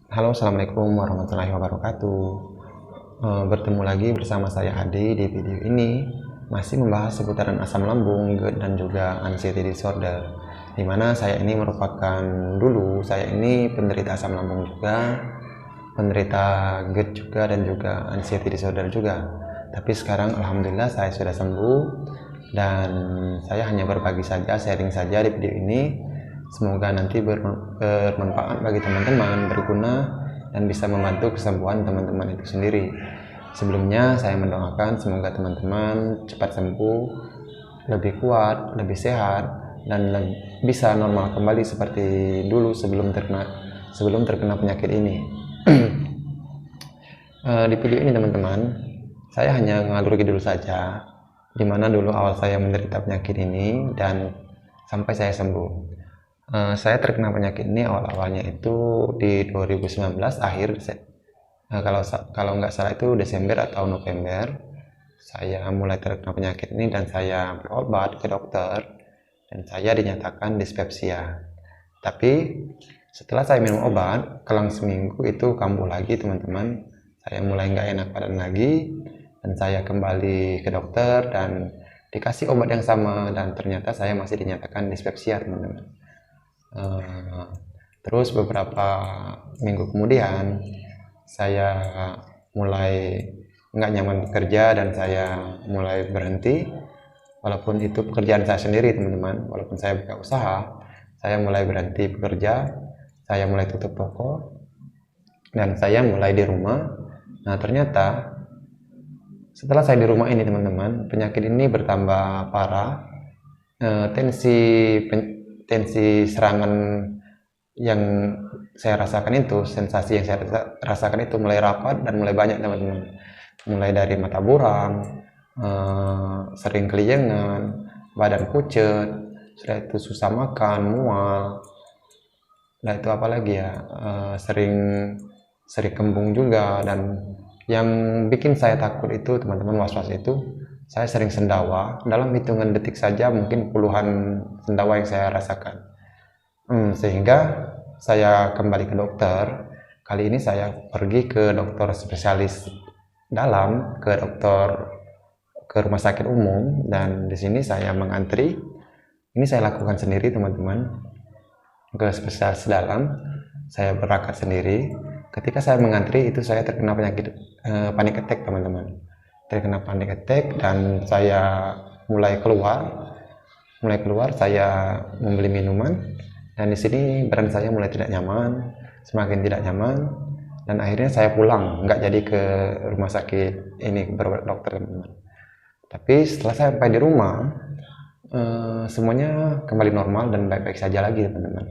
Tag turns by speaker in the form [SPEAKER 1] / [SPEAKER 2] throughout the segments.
[SPEAKER 1] Halo, assalamualaikum warahmatullahi wabarakatuh. Bertemu lagi bersama saya Adi di video ini masih membahas seputaran asam lambung, GERD dan juga anxiety disorder. Dimana saya ini merupakan dulu saya ini penderita asam lambung juga, penderita GERD juga dan juga anxiety disorder juga. Tapi sekarang alhamdulillah saya sudah sembuh dan saya hanya berbagi saja, sharing saja di video ini. Semoga nanti bermanfaat bagi teman-teman, berguna dan bisa membantu kesembuhan teman-teman itu sendiri. Sebelumnya saya mendoakan semoga teman-teman cepat sembuh, lebih kuat, lebih sehat dan bisa normal kembali seperti dulu sebelum terkena penyakit ini. Di video ini teman-teman, saya hanya ngalur dulu saja dimana dulu awal saya menderita penyakit ini dan sampai saya sembuh. Saya terkena penyakit ini awal-awalnya itu di 2019 akhir, kalau nggak salah itu Desember atau November. Saya mulai terkena penyakit ini dan saya berobat ke dokter dan saya dinyatakan dispepsia. Tapi setelah saya minum obat, kelang seminggu itu kambuh lagi teman-teman. Saya mulai nggak enak badan lagi dan saya kembali ke dokter dan dikasih obat yang sama dan ternyata saya masih dinyatakan dispepsia teman-teman. Terus beberapa minggu kemudian saya mulai nggak nyaman bekerja dan saya mulai berhenti, walaupun itu pekerjaan saya sendiri teman-teman, walaupun saya buka usaha, saya mulai berhenti bekerja, saya mulai tutup toko dan saya mulai di rumah. Nah ternyata setelah saya di rumah ini teman-teman, penyakit ini bertambah parah. Tensi serangan yang saya rasakan itu, sensasi yang saya rasakan itu mulai rapat dan mulai banyak teman-teman. Mulai dari mata buram, sering keliengan, badan pucet, sudah itu susah makan, mual. Nah itu apalagi ya, sering sering kembung juga. Dan yang bikin saya takut itu teman-teman, was-was itu, saya sering sendawa. Dalam hitungan detik saja mungkin puluhan sendawa yang saya rasakan. Sehingga saya kembali ke dokter. Kali ini saya pergi ke dokter spesialis dalam, ke rumah sakit umum, dan di sini saya mengantri. Ini saya lakukan sendiri teman-teman, ke spesialis dalam. Saya berangkat sendiri. Ketika saya mengantri itu saya terkena penyakit panic attack teman-teman. Terkena panic attack dan saya mulai keluar saya membeli minuman dan di sini badan saya mulai tidak nyaman, semakin tidak nyaman, dan akhirnya saya pulang, nggak jadi ke rumah sakit ini berobat dokter teman-teman. Tapi setelah saya sampai di rumah, semuanya kembali normal dan baik-baik saja lagi teman-teman.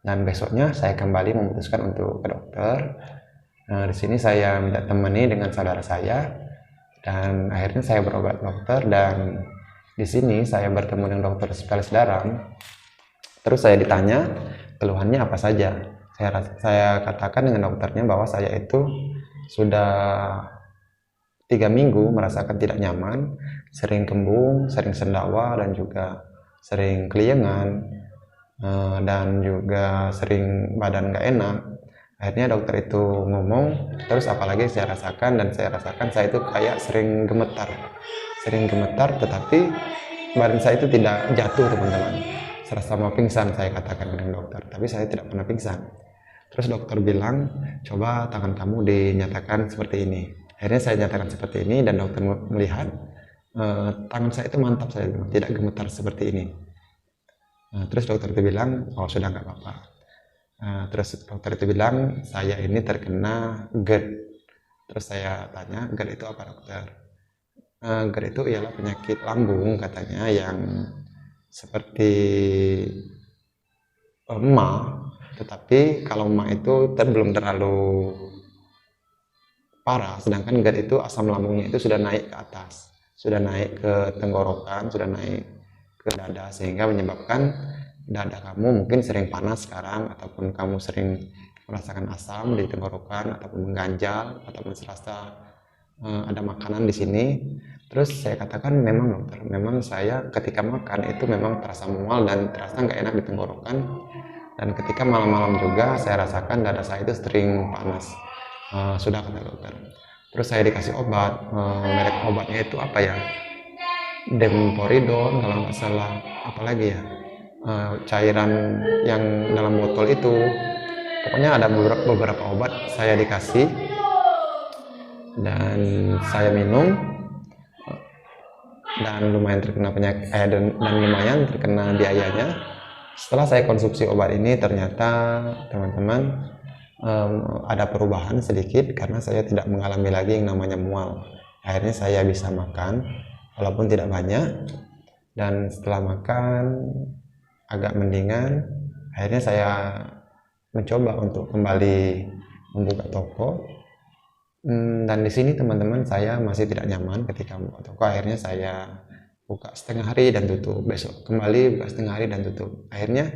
[SPEAKER 1] Dan besoknya saya kembali memutuskan untuk ke dokter. Di sini saya minta temani dengan saudara saya dan akhirnya saya berobat dokter, dan di sini saya bertemu dengan dokter spesialis darah. Terus saya ditanya keluhannya apa saja. Saya katakan dengan dokternya bahwa saya itu sudah 3 minggu merasakan tidak nyaman, sering kembung, sering sendawa, dan juga sering keliengan, dan juga sering badan nggak enak. Akhirnya dokter itu ngomong, terus apalagi saya rasakan, dan saya rasakan saya itu kayak sering gemetar, tetapi badan saya itu tidak jatuh teman-teman. Serasa mau pingsan, saya katakan dengan dokter, tapi saya tidak pernah pingsan. Terus dokter bilang, coba tangan kamu dinyatakan seperti ini. Akhirnya saya nyatakan seperti ini dan dokter melihat tangan saya itu mantap, saya bilang, tidak gemetar seperti ini. Terus dokter itu bilang, oh sudah nggak apa-apa. Terus dokter itu bilang, saya ini terkena GERD. Terus saya tanya, GERD itu apa dokter? GERD itu ialah penyakit lambung katanya yang seperti emah, tetapi kalau emah itu belum terlalu parah, sedangkan GERD itu asam lambungnya itu sudah naik ke atas, sudah naik ke tenggorokan, sudah naik ke dada, sehingga menyebabkan dada kamu mungkin sering panas sekarang, ataupun kamu sering merasakan asam di tenggorokan, ataupun mengganjal, ataupun serasa ada makanan di sini. Terus saya katakan, memang dokter, memang saya ketika makan itu memang terasa mual dan terasa nggak enak di tenggorokan, Dan ketika malam-malam juga saya rasakan dada saya itu sering panas. Sudah kata dokter. Terus saya dikasih obat, merek obatnya itu apa ya? Demporidon kalau nggak salah, apalagi ya, cairan yang dalam botol itu. Pokoknya ada beberapa obat saya dikasih dan saya minum, dan lumayan terkena penyakit, dan lumayan terkena biayanya. Setelah saya konsumsi obat ini, ternyata teman-teman, ada perubahan sedikit karena saya tidak mengalami lagi yang namanya mual. Akhirnya saya bisa makan walaupun tidak banyak, dan setelah makan agak mendingan. Akhirnya saya mencoba untuk kembali membuka toko. Dan di sini teman-teman, saya masih tidak nyaman ketika membuka toko. Akhirnya saya buka setengah hari dan tutup, besok kembali buka setengah hari dan tutup. Akhirnya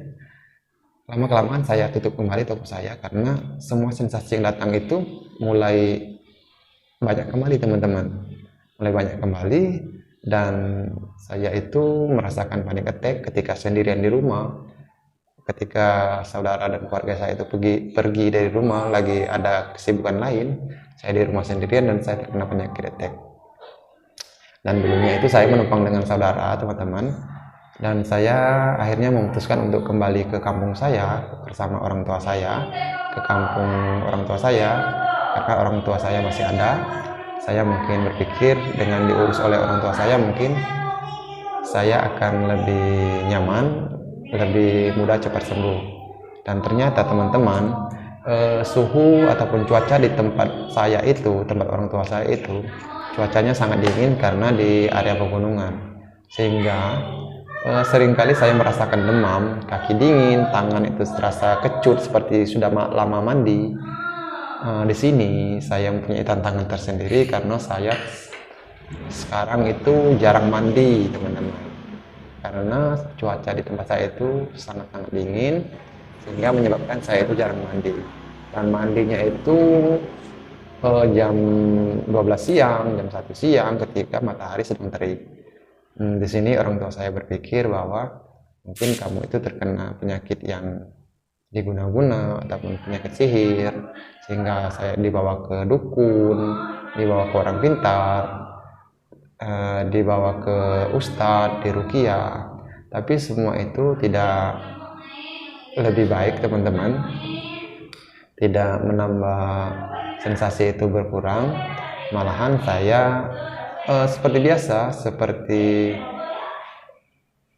[SPEAKER 1] lama-kelamaan saya tutup kembali toko saya karena semua sensasi yang datang itu mulai banyak kembali teman-teman, mulai banyak kembali. Dan saya itu merasakan panic attack ketika sendirian di rumah, ketika saudara dan keluarga saya itu pergi dari rumah, lagi ada kesibukan lain, saya di rumah sendirian dan saya terkena penyakit attack. Dan dulunya itu saya menumpang dengan saudara, teman-teman, dan saya akhirnya memutuskan untuk kembali ke kampung saya bersama orang tua saya, ke kampung orang tua saya, karena orang tua saya masih ada. Saya mungkin berpikir dengan diurus oleh orang tua saya, mungkin saya akan lebih nyaman, lebih mudah cepat sembuh. Dan ternyata teman-teman, suhu ataupun cuaca di tempat saya itu, tempat orang tua saya itu, cuacanya sangat dingin karena di area pegunungan, sehingga seringkali saya merasakan demam, kaki dingin, tangan itu terasa kecut seperti sudah lama mandi. Di sini saya mempunyai tantangan tersendiri karena saya sekarang itu jarang mandi, teman-teman, karena cuaca di tempat saya itu sangat-sangat dingin, sehingga menyebabkan saya itu jarang mandi. Dan mandinya itu jam 12 siang, jam 1 siang ketika matahari sedang terik. Di sini orang tua saya berpikir bahwa mungkin kamu itu terkena penyakit yang diguna-guna ataupun penyakit sihir, sehingga saya dibawa ke dukun, dibawa ke orang pintar, dibawa ke ustadz, di ruqyah. Tapi semua itu tidak lebih baik, teman-teman, tidak menambah sensasi itu berkurang, malahan saya seperti biasa, seperti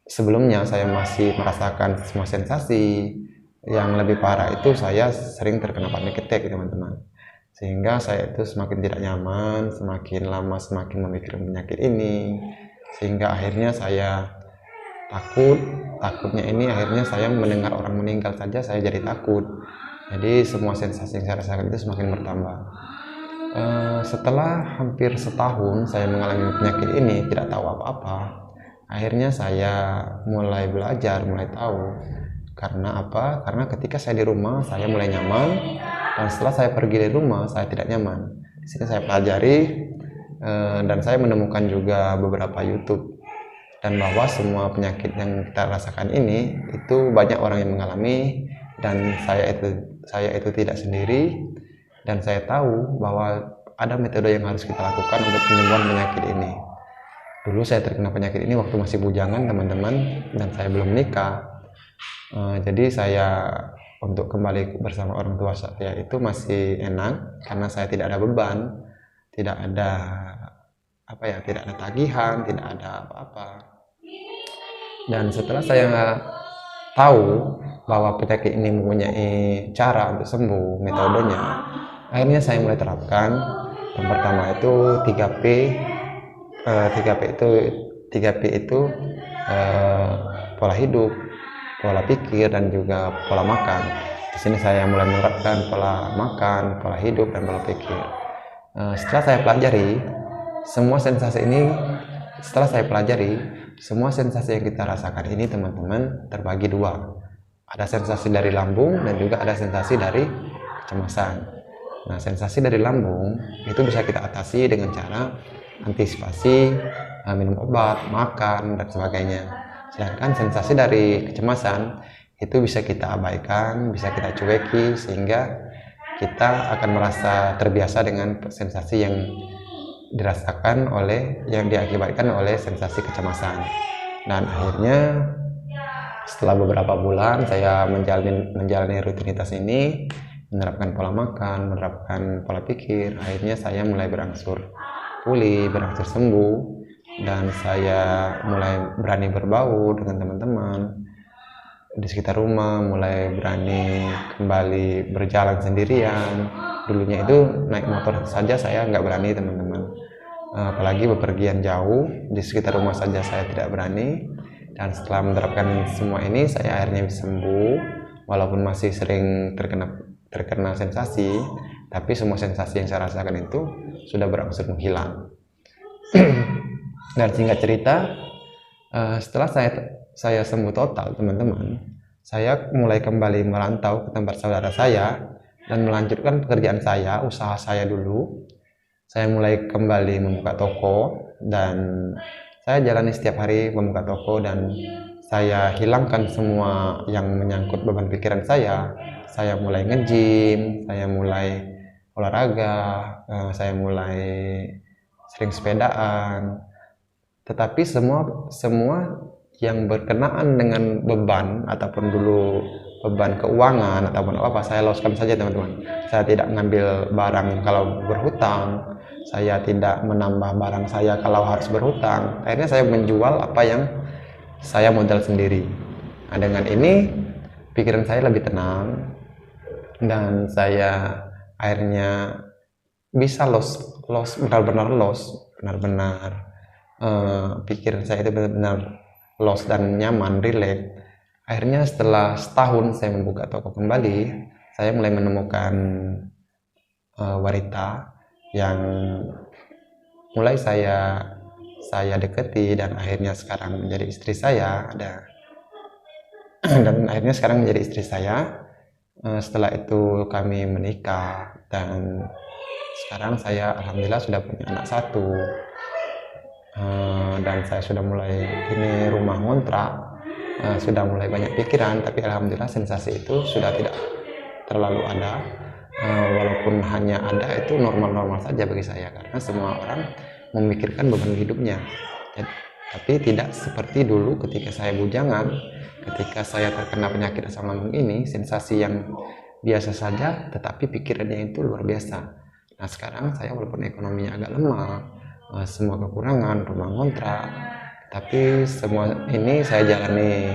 [SPEAKER 1] sebelumnya saya masih merasakan semua sensasi. Yang lebih parah itu saya sering terkena panic attack, teman-teman, sehingga saya itu semakin tidak nyaman, semakin lama semakin memikirkan penyakit ini, sehingga akhirnya saya takutnya ini akhirnya saya mendengar orang meninggal saja saya jadi takut. Jadi semua sensasi yang saya rasakan itu semakin bertambah. Setelah hampir setahun saya mengalami penyakit ini, tidak tahu apa-apa, akhirnya saya mulai belajar, mulai tahu. Karena apa? Karena ketika saya di rumah saya mulai nyaman, dan setelah saya pergi dari rumah saya tidak nyaman. Di sini saya pelajari, dan saya menemukan juga beberapa YouTube, dan bahwa semua penyakit yang kita rasakan ini itu banyak orang yang mengalami, dan saya itu tidak sendiri. Dan saya tahu bahwa ada metode yang harus kita lakukan untuk penyembuhan penyakit ini. Dulu saya terkena penyakit ini waktu masih bujangan, teman-teman, dan saya belum menikah. Jadi saya untuk kembali bersama orang tua saya itu masih enak karena saya tidak ada beban, tidak ada tidak ada tagihan, tidak ada apa-apa. Dan setelah saya tahu bahwa penyakit ini mempunyai cara untuk sembuh, metodenya, akhirnya saya mulai terapkan. Yang pertama itu 3P. 3P itu pola hidup, pola pikir, dan juga pola makan. Di sini saya mulai menerapkan pola makan, pola hidup, dan pola pikir. Setelah saya pelajari semua sensasi yang kita rasakan ini, teman-teman, terbagi dua. Ada sensasi dari lambung dan juga ada sensasi dari kecemasan. Nah, sensasi dari lambung itu bisa kita atasi dengan cara antisipasi, minum obat, makan, dan sebagainya. Sedangkan sensasi dari kecemasan itu bisa kita abaikan, bisa kita cueki, sehingga kita akan merasa terbiasa dengan sensasi yang dirasakan yang diakibatkan oleh sensasi kecemasan. Dan akhirnya setelah beberapa bulan saya menjalani rutinitas ini, menerapkan pola makan, menerapkan pola pikir, akhirnya saya mulai berangsur pulih, berangsur sembuh, dan saya mulai berani berbaur dengan teman-teman di sekitar rumah, mulai berani kembali berjalan sendirian. Dulunya itu naik motor saja saya nggak berani, teman-teman, apalagi bepergian jauh. Di sekitar rumah saja saya tidak berani. Dan setelah menerapkan semua ini, saya akhirnya bisa sembuh, walaupun masih sering terkena sensasi, tapi semua sensasi yang saya rasakan itu sudah berangsur menghilang. Dan singkat cerita, setelah saya sembuh total, teman-teman, saya mulai kembali merantau ke tempat saudara saya dan melanjutkan pekerjaan saya, usaha saya dulu. Saya mulai kembali membuka toko, dan saya jalani setiap hari membuka toko, dan saya hilangkan semua yang menyangkut beban pikiran saya. Saya mulai nge-gym, saya mulai olahraga, saya mulai sering sepedaan. Tetapi semua yang berkenaan dengan beban, ataupun dulu beban keuangan ataupun apa, saya loskan saja, teman-teman. Saya tidak mengambil barang kalau berhutang, saya tidak menambah barang saya kalau harus berhutang. Akhirnya saya menjual apa yang saya modal sendiri. Nah, dengan ini pikiran saya lebih tenang, dan saya akhirnya bisa benar-benar pikiran saya itu benar-benar dan nyaman, relax. Akhirnya setelah setahun saya membuka toko kembali, saya mulai menemukan wanita yang mulai saya deketi, dan akhirnya sekarang menjadi istri saya. Dan akhirnya sekarang menjadi istri saya. Setelah itu kami menikah, dan sekarang saya alhamdulillah sudah punya anak 1. Dan saya sudah mulai ini rumah ngontrak, sudah mulai banyak pikiran, tapi alhamdulillah sensasi itu sudah tidak terlalu ada. Walaupun hanya ada, itu normal-normal saja bagi saya, karena semua orang memikirkan beban hidupnya. Tapi tidak seperti dulu ketika saya bujangan, ketika saya terkena penyakit asam lambung ini, sensasi yang biasa saja, tetapi pikirannya itu luar biasa. Nah, sekarang saya walaupun ekonominya agak lemah, semua kekurangan, rumah ngontrak, tapi semua ini saya jalani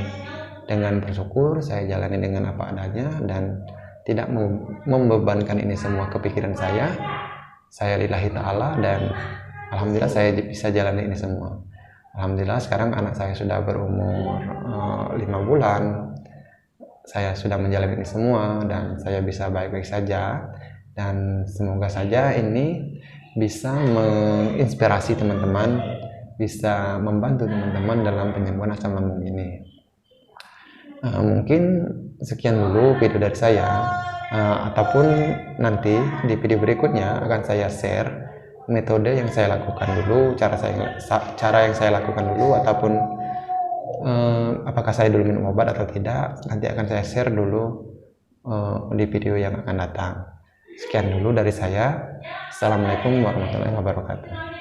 [SPEAKER 1] dengan bersyukur, saya jalani dengan apa adanya, dan tidak membebankan ini semua ke pikiran saya lillahi ta'ala, dan alhamdulillah saya bisa jalani ini semua. Alhamdulillah sekarang anak saya sudah berumur 5 bulan, saya sudah menjalani ini semua, dan saya bisa baik-baik saja. Dan semoga saja ini bisa menginspirasi teman-teman, bisa membantu teman-teman dalam penyembuhan asam lambung ini. Mungkin sekian dulu video dari saya, ataupun nanti di video berikutnya akan saya share metode yang saya lakukan dulu, cara yang saya lakukan dulu, ataupun apakah saya dulu minum obat atau tidak, nanti akan saya share dulu di video yang akan datang. Sekian dulu dari saya. Assalamualaikum warahmatullahi wabarakatuh.